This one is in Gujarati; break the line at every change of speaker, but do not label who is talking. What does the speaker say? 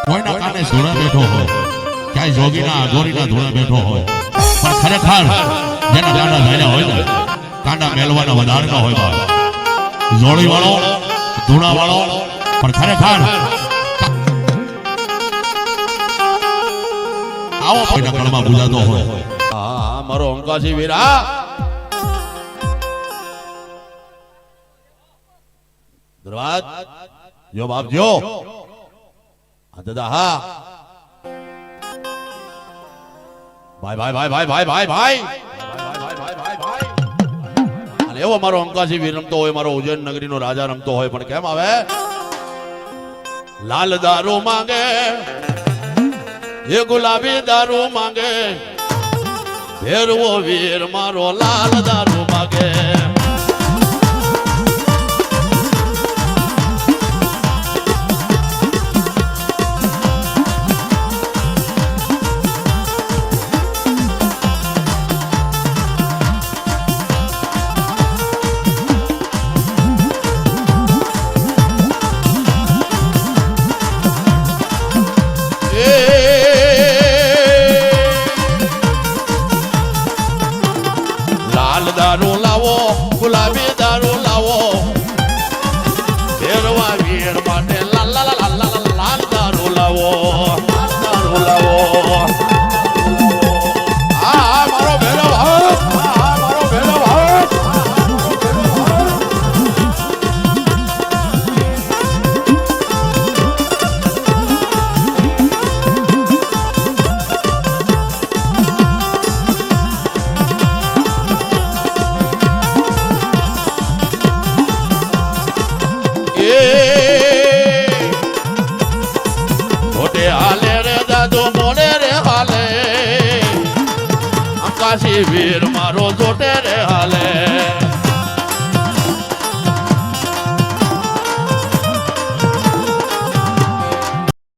કોઈના કાને ધૂળા બેઠો હોય, ક્યાંય જોગીના અઘોરીના ધૂળા બેઠો હોય, પણ ખરેખર જેના કાંડા ધાર્યા હોય ને, કાંડા મેલવાના વધારે ન હોય બાપ. જોડી વાળો, ધૂળા વાળો, પણ ખરેખર આવો કોઈના કળમાં બુજાતો હોય.
હા મારો અંકાશી વીરા દરવાજ જો બાપ જો હા દાદા હા ભાઈ ભાઈ ભાઈ ભાઈ ભાઈ ભાઈ ભાઈ અને એવો મારો અંકાશી વીર રમતો હોય, મારો ઉજ્જૈન નગરીનો રાજા રમતો હોય, પણ કેમ આવે લાલ દારૂ માંગે એ ગુલાબી દારૂ માંગે, ભેરવો વીર મારો લાલ દારૂ માંગે. દારૂ લાવો, ગુલાબી દારૂ લાવો, ભેરવા વીર માટે લાલ લાલ લાલ લાલ લાલ દારૂ લાવો, દારૂ લાવો. આ મારો ભેરવ, આ મારો ભેરવ. મોટે હાલે રે દાદો મોડે રે હાલે, અંકાશી વીર મારો જોટે